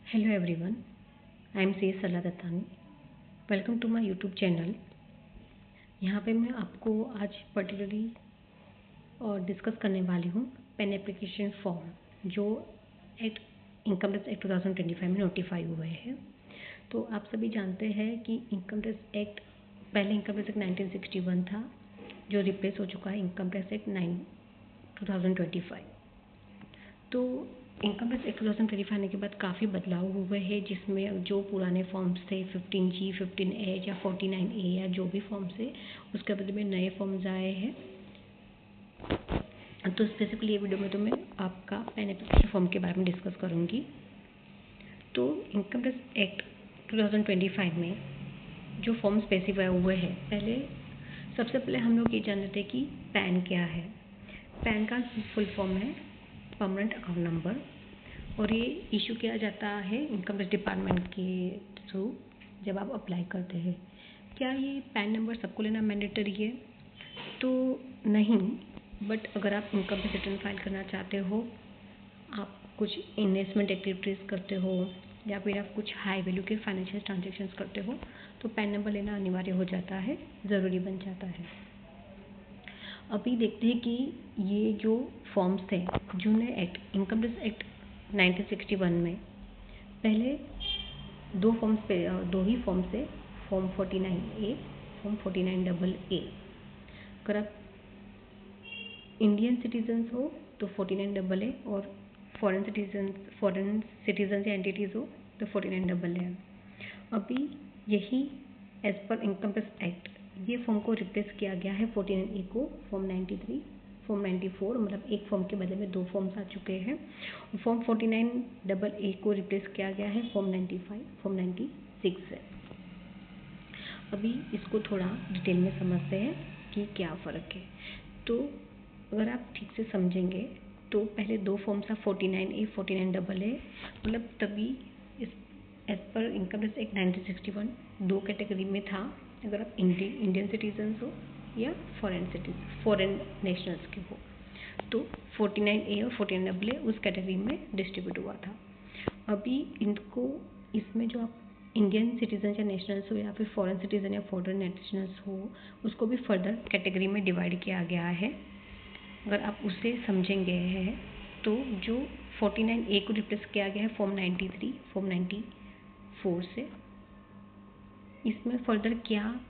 Hello everyone, I am सी सला Dattani. Welcome to my YouTube channel. यहाँ पे मैं आपको आज पर्टिकुलरली और डिस्कस करने वाली हूँ पेन एप्लीकेशन फॉर्म जो इनकम टैक्स एक्ट 2025 में नोटिफाई हुए हैं। तो आप सभी जानते हैं कि इनकम टैक्स एक्ट पहले इनकम टैक्स एक्ट 1961 था जो रिप्लेस हो चुका है इनकम टैक्स एक्ट 2025। तो इनकम टैक्स एक्ट 2025 आने के बाद काफ़ी बदलाव हुए हैं, जिसमें जो पुराने फॉर्म्स थे 15G, 15A या 49A या जो भी फॉर्म्स थे उसके बदले में नए फॉर्म्स आए हैं। तो स्पेसिफिकली ये वीडियो में तो मैं आपका पेन एप्लीकेशन फॉर्म के बारे में डिस्कस करूँगी। तो इनकम टैक्स एक्ट 2025 में जो फॉर्म स्पेसिफाई हुए हैं, सबसे पहले हम लोग ये जानते हैं कि पैन क्या है। पैन का फुल फॉर्म है परमानेंट अकाउंट नंबर, और ये इशू किया जाता है इनकम टैक्स डिपार्टमेंट के थ्रू जब आप अप्लाई करते हैं। क्या ये पैन नंबर सबको लेना मैंडेटरी है? तो नहीं, बट अगर आप इनकम टैक्स रिटर्न फाइल करना चाहते हो, आप कुछ इन्वेस्टमेंट एक्टिविटीज़ करते हो या फिर आप कुछ हाई वैल्यू के फाइनेंशियल ट्रांजेक्शन्स करते हो तो पैन नंबर लेना अनिवार्य हो जाता है, ज़रूरी बन जाता है। अभी देखते हैं कि ये जो फॉर्म्स थे जूने एक्ट इनकम टैक्स एक्ट 1961 में पहले दो ही फॉर्म्स थे, फॉर्म 49A, फॉर्म 49AA। अगर आप इंडियन सिटीजन्स हो तो 49AA, और फॉरेन सिटीजन्स या एंटिटीज़ हो तो 49AA। अभी यही as per income tax act ये फॉर्म को रिप्लेस किया गया है 49A को फॉर्म 93, फॉर्म 94, मतलब एक फॉर्म के बदले में दो फॉर्म्स आ चुके हैं। फॉर्म 49AA को रिप्लेस किया गया है फॉर्म 95, फॉर्म 96 से। अभी इसको थोड़ा डिटेल में समझते हैं कि क्या फ़र्क है। तो अगर आप ठीक से समझेंगे तो पहले दो फॉर्म्स था 49A, 49AA, मतलब तभी इस as per income tax act 1961 दो कैटेगरी में था, अगर आप इंडियन सिटीजन्स हो या फॉरेन नेशनल्स के हो। तो 49A और 49AA उस कैटेगरी में डिस्ट्रीब्यूट हुआ था। अभी इनको इसमें जो आप इंडियन सिटीजन या नेशनल्स हो या फिर फॉरेन सिटीजन या फॉरेन नेशनल्स हो, उसको भी फर्दर कैटेगरी में डिवाइड किया गया है। अगर आप उसे समझेंगे हैं तो जो 49A को रिप्लेस किया गया है फॉर्म 93, फॉर्म 94 से, इसमें फर्दर क्या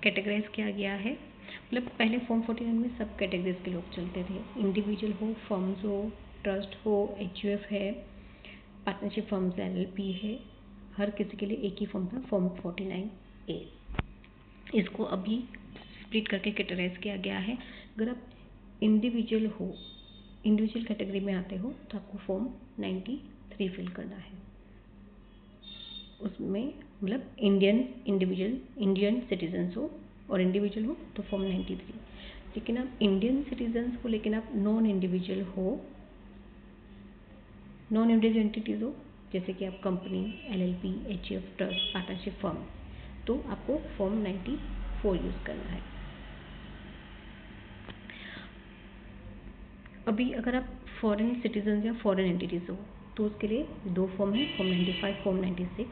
कैटेगराइज किया गया है, मतलब पहले फॉर्म 49 में सब कैटेगरीज के लोग चलते थे, इंडिविजुअल हो, फर्म्स हो, ट्रस्ट हो, HUF है, पार्टनरशिप फर्म्स LLP है, हर किसी के लिए एक ही फॉर्म था, फॉर्म 49A। इसको अभी स्प्लिट करके कैटेगराइज किया गया है। अगर आप इंडिविजुअल कैटेगरी में आते हो तो आपको फॉर्म 93 फिल करना है। उसमें मतलब इंडियन सिटीजन्स हो और इंडिविजुअल हो तो फॉर्म 93। लेकिन आप इंडियन सिटीजन्स हो लेकिन आप नॉन इंडिविजुअल एंटिटीज़ हो, जैसे कि आप company, LLP, HUF, trust, partnership firm, तो आपको फॉर्म 94 यूज़ करना है। अभी अगर आप फॉरेन सिटीजन या फॉरेन एंटिटीज़ हो तो उसके लिए दो फॉर्म है, फॉर्म 95, फॉर्म 96।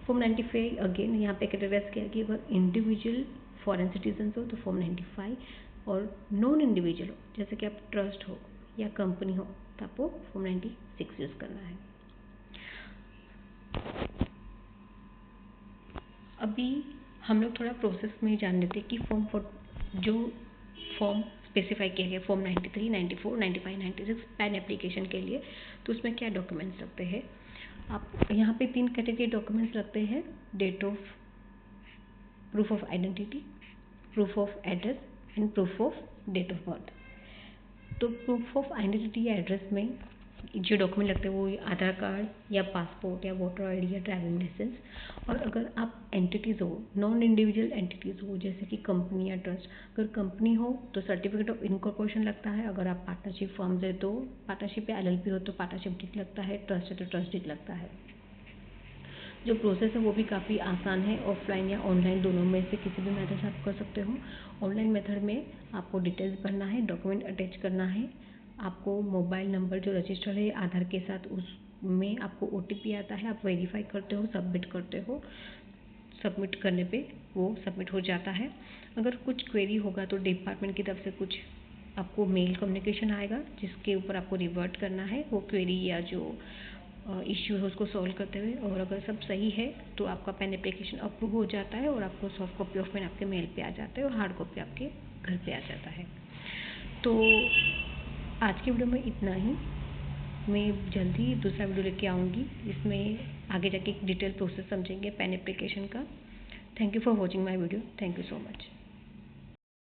फॉर्म 95 अगेन यहाँ पे कैटेगराइज किया कि अगर इंडिविजुअल फॉरेन सिटीजन हो तो फॉर्म 95, और नॉन इंडिविजुअल हो जैसे कि आप ट्रस्ट हो या कंपनी हो तो आपको फॉर्म 96 यूज़ करना है। अभी हम लोग थोड़ा प्रोसेस में जान लेते हैं कि जो फॉर्म स्पेसिफाई किया गया फॉर्म 93, 94, 95, 96 पैन एप्लीकेशन के लिए, तो उसमें क्या डॉक्यूमेंट्स लगते हैं। आप यहाँ पे 3 कैटेगरी डॉक्यूमेंट्स लगते हैं, proof of identity, proof of address and proof of date of birth. तो प्रूफ ऑफ आइडेंटिटी या एड्रेस में जो डॉक्यूमेंट लगते हैं वो आधार कार्ड या पासपोर्ट या वोटर ID या ड्राइविंग लाइसेंस। और अगर आप एंटिटीज़ हो, नॉन इंडिविजुअल एंटिटीज़ हो जैसे कि कंपनी या ट्रस्ट, अगर कंपनी हो तो सर्टिफिकेट ऑफ इनकॉर्पोरेशन लगता है, अगर आप पार्टनरशिप फर्म्स है तो पार्टनरशिप या LLP हो तो पार्टनरशिप डिट लगता है, ट्रस्ट है तो ट्रस्ट डिट लगता है। जो प्रोसेस है वो भी काफ़ी आसान है, ऑफलाइन या ऑनलाइन दोनों में से किसी भी मेथड से आप कर सकते हो। ऑनलाइन मेथड में आपको डिटेल्स भरना है, डॉक्यूमेंट अटैच करना है, आपको मोबाइल नंबर जो रजिस्टर है आधार के साथ, उसमें आपको OTP आता है, आप वेरीफाई करते हो, सबमिट करते हो, सबमिट करने पे वो सबमिट हो जाता है। अगर कुछ क्वेरी होगा तो डिपार्टमेंट की तरफ से कुछ आपको मेल कम्युनिकेशन आएगा जिसके ऊपर आपको रिवर्ट करना है वो क्वेरी या जो इश्यू है उसको सॉल्व करते हुए, और अगर सब सही है तो आपका पेन एप्लीकेशन अप्रूव हो जाता है और आपको सॉफ्ट कॉपी ऑफ पेन आपके मेल पे आ जाता है और हार्ड कॉपी आपके घर पे आ जाता है। तो आज की वीडियो में इतना ही। मैं जल्दी दूसरा वीडियो लेके आऊँगी, इसमें आगे जाके एक डिटेल प्रोसेस समझेंगे पेन एप्लीकेशन का। Thank you for watching my video. Thank you so much.